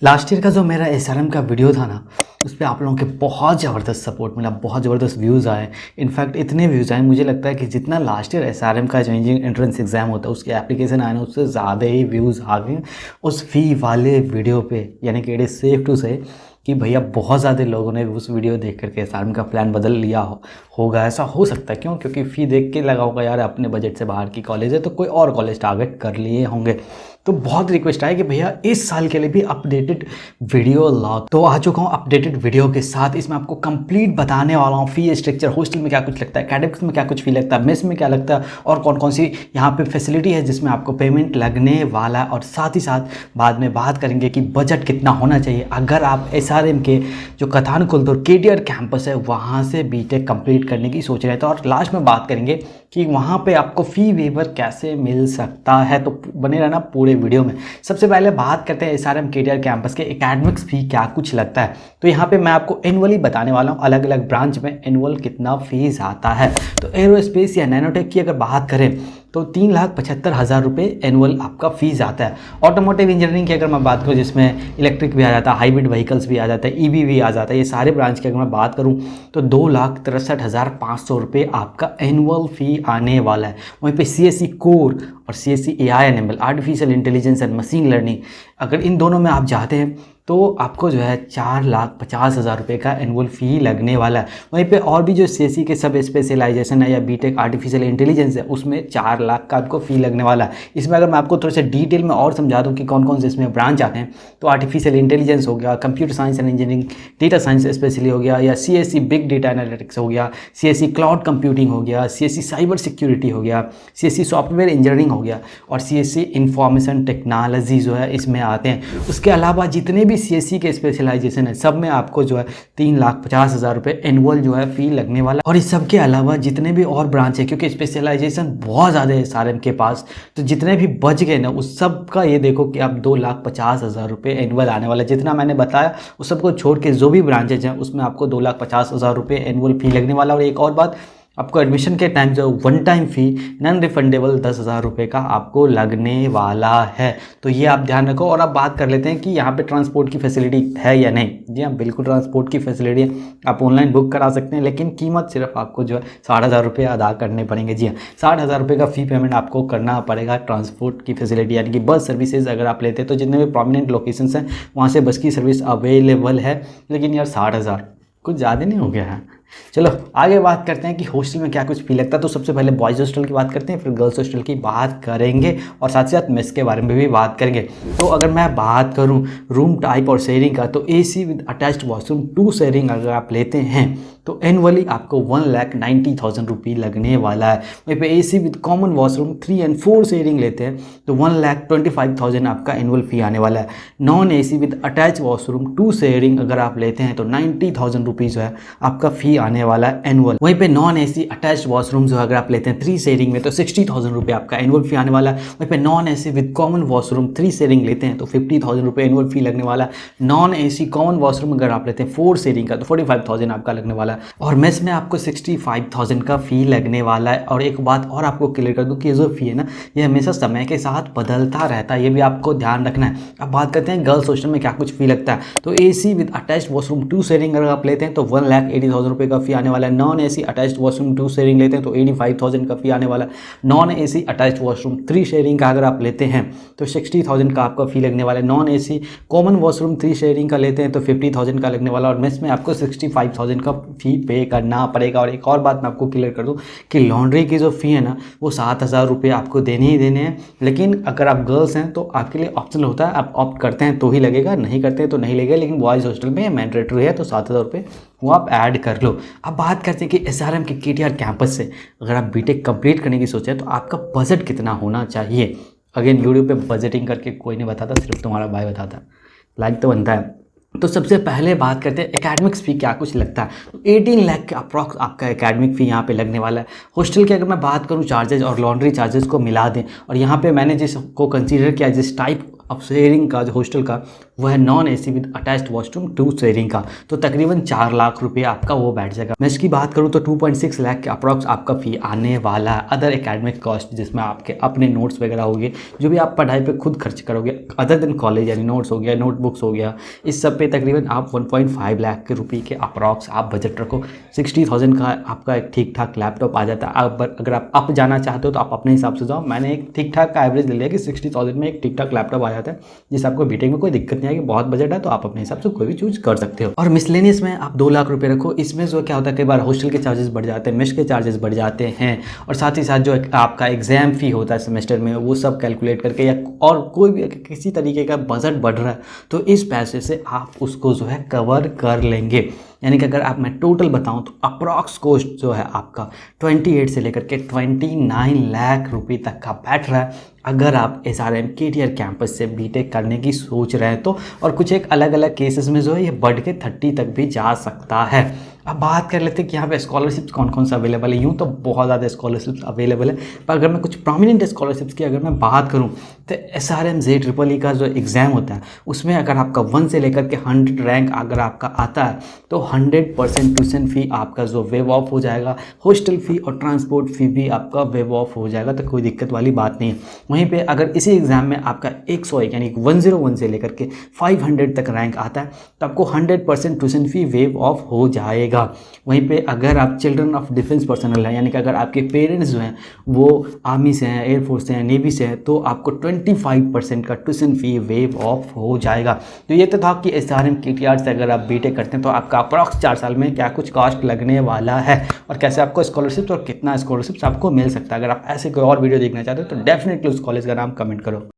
Last year का जो मेरा एसआरएम का वीडियो था ना, उस पर आप लोगों के बहुत ज़बरदस्त सपोर्ट मिला, बहुत ज़बरदस्त व्यूज़ आए। इनफैक्ट इतने व्यूज़ आए, मुझे लगता है कि जितना लास्ट ईयर एसआरएम का जो इंजीनियरिंग एंट्रेंस एग्ज़ाम होता है उसके एप्लीकेशन आए ना, उससे ज़्यादा ही व्यूज़ आ गए उस फ़ी वाले वीडियो पे। यानी कि इट इज़ सेफ टू से कि भैया बहुत ज़्यादा लोगों ने उस वीडियो देख करके एसआरएम का प्लान बदल लिया होगा। ऐसा हो सकता है, क्यों? क्योंकि फ़ी देख के लगा होगा यार अपने बजट से बाहर की कॉलेज है, तो कोई और कॉलेज टारगेट कर लिए होंगे। तो बहुत रिक्वेस्ट है कि भैया इस साल के लिए भी अपडेटेड वीडियो लाओ। तो आ चुका हूँ अपडेटेड वीडियो के साथ। इसमें आपको कंप्लीट बताने वाला हूँ फ़ी स्ट्रक्चर, हॉस्टल में क्या कुछ लगता है, एकेडमिक्स में क्या कुछ फ़ी लगता है, मेस में क्या लगता है और कौन कौन सी यहाँ पे फैसिलिटी है जिसमें आपको पेमेंट लगने वाला है। और साथ ही साथ बाद में बात करेंगे कि बजट कितना होना चाहिए अगर आप एसआरएम के जो कथान कुलतुर केटीआर कैंपस है वहाँ से बीटेक कंप्लीट करने की सोच रहे हैं। तो और लास्ट में बात करेंगे कि वहाँ पे आपको फ़ी वेवर कैसे मिल सकता है। तो बने रहना पूरे वीडियो में। सबसे पहले बात करते हैं एसआरएम केटीआर कैंपस के एकेडमिक्स फ़ी क्या कुछ लगता है। तो यहाँ पे मैं आपको एनुअली बताने वाला हूँ, अलग अलग ब्रांच में एनुअल कितना फीस आता है। तो एरोस्पेस या नैनोटेक की अगर बात करें तो 3,75,000 रुपये एनुअल आपका फ़ीस आता है। ऑटोमोटिव इंजीनियरिंग की अगर मैं बात करूँ जिसमें इलेक्ट्रिक भी आ जाता है, हाइब्रिड व्हीकल्स भी आ जाता है, ईवी भी आ जाता है, ये सारे ब्रांच की अगर मैं बात करूँ तो 2,63,500 रुपये आपका एनुअल फ़ी आने वाला है। वहीं पे सीएससी कोर और CSC AI and ML artificial intelligence and machine learning, अगर इन दोनों में आप जाते हैं तो आपको जो है 4,50,000 रुपये का एनुअल फ़ी लगने वाला है। वहीं पे और भी जो सीएससी के सब स्पेशलाइजेशन है या बीटेक आर्टिफिशियल इंटेलिजेंस है उसमें 4 लाख का आपको फ़ी लगने वाला है। इसमें अगर मैं आपको थोड़ा सा डिटेल में और समझा दूं कि कौन कौन से इसमें ब्रांच आते हैं तो आर्टिफिशियल इंटेलिजेंस हो गया, computer science and engineering, data science specially हो गया, या सीएससी बिग डेटा एनालिटिक्स हो गया, सीएससी क्लाउड कंप्यूटिंग हो गया, सीएससी साइबर सिक्योरिटी हो गया, सीएससी सॉफ्टवेयर इंजीनियरिंग हो गया और सीएससी इंफॉर्मेशन टेक्नोलॉजी जो है इसमें आते हैं। उसके अलावा जितने भी सीएससी के स्पेशलाइजेशन है सब में आपको जो है 3,50,000 रुपये एनुअल जो है फ़ी लगने वाला। और इस सब के अलावा जितने भी और ब्रांच है, क्योंकि स्पेशलाइजेशन बहुत ज़्यादा है एसआरएम के पास, तो जितने भी बच गए ना उस सब का ये देखो कि अब 2,50,000 रुपये एनुअल आने वाला है। जितना मैंने बताया उस सबको छोड़ के जो भी ब्रांचेज हैं उसमें आपको 2,50,000 रुपये एनुअल फ़ी लगने वाला। और एक और बात, आपको एडमिशन के टाइम जो वन टाइम फ़ी नॉन रिफंडेबल 10,000 रुपये का आपको लगने वाला है। तो ये आप ध्यान रखो। और अब बात कर लेते हैं कि यहाँ पे ट्रांसपोर्ट की फैसिलिटी है या नहीं। जी हाँ, बिल्कुल ट्रांसपोर्ट की फैसिलिटी है, आप ऑनलाइन बुक करा सकते हैं, लेकिन कीमत सिर्फ आपको जो है 60,000 रुपये अदा करने पड़ेंगे। जी हाँ, 60,000 रुपये का फ़ी पेमेंट आपको करना पड़ेगा ट्रांसपोर्ट की फैसिलिटी, यानी कि बस सर्विसेज अगर आप लेते हैं तो जितने भी प्रोमिनेंट लोकेशंस हैं वहाँ से बस की सर्विस अवेलेबल है। लेकिन यार 60,000 कुछ ज़्यादा नहीं हो गया है? चलो आगे बात करते हैं कि हॉस्टल में क्या कुछ फी लगता है। तो सबसे पहले बॉयज़ हॉस्टल की बात करते हैं, फिर गर्ल्स हॉस्टल की बात करेंगे और साथ साथ मेस के बारे में भी बात करेंगे। तो अगर मैं बात करूं रूम टाइप और शेयरिंग का, तो AC with attached washroom 2 sharing अगर आप लेते हैं तो एनुअली आपको 1,90,000 रुपये लगने वाला है। वहीं पे एसी विद कॉमन वॉशरूम 3 और 4 शेयरिंग लेते हैं तो 1,25,000 आपका एनुअल फ़ी आने वाला है। Non AC with attach washroom 2 sharing अगर आप लेते हैं तो 90,000 रुपीज़ जो है आपका फ़ी आने वाला है एनुअल। वहीं पे नॉन एसी अटैच वॉशरूम जो अगर आप लेते हैं 3 शेयरिंग में तो 60,000 रुपये आपका एनुअल फ़ी आने वाला है। वहीं पे non AC with common washroom 3 sharing लेते हैं तो 50,000 रुपये एनुअल फ़ी लगने वाला है। नॉन एसी कॉमन वॉशरूम अगर आप लेते हैं 4 शेयरिंग का तो 45,000 आपका लगने वाला है। और मेस में आपको 65,000 का फ़ी लगने वाला है। और एक बात और आपको क्लियर कर दूं कि ये जो फ़ी है ना, ये हमेशा समय के साथ बदलता रहता है, ये भी आपको ध्यान रखना है। अब बात करते हैं गर्ल्स हॉस्टल में क्या कुछ फ़ी लगता है। तो AC with attached washroom 2 sharing अगर आप लेते हैं तो 1,80,000 रुपये का फ़ी आने वाला है। Non AC attached washroom 2 sharing लेते हैं तो 85,000 का फ़ी आने वाला है। Non AC attached washroom 3 sharing का अगर आप लेते हैं तो 60,000 का आपका फ़ी लगने वाला है। Non AC common washroom 3 sharing का लेते हैं तो 50,000 का लगने वाला है। और मेस में आपको 65,000 का फ़ी पे करना पड़ेगा। और एक और बात मैं आपको क्लियर कर दूं कि लॉन्ड्री की जो फ़ी है ना वो 7,000 रुपये आपको देने ही देने हैं। लेकिन अगर आप गर्ल्स हैं तो आपके लिए ऑप्शनल होता है, आप ऑप्ट करते हैं तो ही लगेगा, नहीं करते हैं तो नहीं लगेगा। लेकिन बॉयज़ हॉस्टल में मैंडेटरी है तो 7,000 रुपये वो आप ऐड कर लो। अब बात करते हैं कि एसआरएम के केटीआर कैंपस से अगर आप बीटेक कंप्लीट करने की सोचें तो आपका बजट कितना होना चाहिए। अगेन यूट्यूब पे बजटिंग करके कोई नहीं बताता, सिर्फ तुम्हारा भाई बताता है, लाइक तो बनता है। तो सबसे पहले बात करते हैं एकेडमिक्स फ़ी क्या कुछ लगता है। तो 18 लाख के अप्रॉक्स आपका एकेडमिक फ़ी यहाँ पे लगने वाला है। हॉस्टल के अगर मैं बात करूँ चार्जेज और लॉन्ड्री चार्जेस को मिला दें, और यहाँ पे मैंने जिसको कंसीडर किया जिस टाइप अब शेयरिंग का जो हॉस्टल का वो है non AC with attached washroom two sharing का, तो तकरीबन 4 लाख रुपये आपका वो बैठ जाएगा। मैं इसकी बात करूँ तो 2.6 लाख के अप्रॉक्स आपका फ़ी आने वाला है। अदर एकेडमिक कॉस्ट जिसमें आपके अपने नोट्स वगैरह हो गए, जो भी आप पढ़ाई पे खुद खर्च करोगे अदर देन कॉलेज, यानी नोट्स हो गया, नोटबुक्स हो गया, इस सब पे तकरीबन आप 1.5 लाख के रुपये के अप्रॉक्स आप बजट रखो। 60,000 का आपका एक ठीक ठाक लैपटॉप आ जाता है। अगर आप अप जाना चाहते हो तो आप अपने हिसाब से जाओ। मैंने एक ठीक ठाक का एवरेज ले लिया कि 60,000 में एक ठीक ठाक लैपटॉप आ जाता है, जिससे आपको बीटेक में कोई दिक्कत नहीं आएगी। बहुत बजट है तो आप अपने हिसाब से कोई भी चूज कर सकते हो। और मिसलेनियस में आप 2 लाख रुपये रखो। इसमें जो क्या होता है, कई बार हॉस्टल के चार्जेस बढ़ जाते हैं, मेस के चार्जेस बढ़ जाते हैं, और साथ ही साथ जो आपका एग्जाम फी होता है सेमेस्टर में, वो सब कैलकुलेट करके, या और कोई भी किसी तरीके का बजट बढ़ रहा है तो इस पैसे से आप उसको जो है कवर कर लेंगे। यानी कि अगर आप मैं टोटल बताऊं तो अप्रॉक्स कॉस्ट जो है आपका 28 से लेकर के 29 लाख रुपए तक का बैठ रहा है, अगर आप SRM KTR कैंपस से बीटेक करने की सोच रहे हैं तो। और कुछ एक अलग अलग केसेस में जो है ये बढ़ के 30 तक भी जा सकता है। अब बात कर लेते हैं कि यहाँ पे स्कॉलरशिप्स कौन कौन सा अवेलेबल है। यूँ तो बहुत ज़्यादा स्कॉलरशिप्स अवेलेबल है, पर अगर मैं कुछ प्रोमिनेंट स्कॉलरशिप्स की अगर मैं बात करूँ तो SRM JEE का जो एग्ज़ाम होता है उसमें अगर आपका 1 से लेकर के 100 रैंक अगर आपका आता है तो 100% ट्यूशन फ़ी आपका जो वेव ऑफ हो जाएगा। हॉस्टल फ़ी और ट्रांसपोर्ट फ़ी भी आपका वेव ऑफ हो जाएगा, तो कोई दिक्कत वाली बात नहीं है। वहीं पे अगर इसी एग्ज़ाम में आपका 101 यानी 101 से लेकर के 500 तक रैंक आता है तो आपको 100% ट्यूशन फ़ी वेव ऑफ हो जाएगा। वहीं पे अगर आप चिल्ड्रन ऑफ डिफेंस पर्सनल हैं, यानी कि अगर आपके पेरेंट्स जो हैं वो आर्मी से हैं, एयरफोर्स से हैं, नेवी से हैं, तो आपको 25% का ट्यूशन फ़ी वेव ऑफ हो जाएगा। तो ये तो था कि SRM KTR से अगर आप बीटेक करते हैं तो आपका अप्रॉक्स 4 साल में क्या कुछ कॉस्ट लगने वाला है, और कैसे आपको स्कॉलरशिप्स और कितना स्कॉलरशिप्स आपको मिल सकता है। अगर आप ऐसे कोई और वीडियो देखना चाहते हो तो डेफिनेटली उस कॉलेज का नाम कमेंट करो।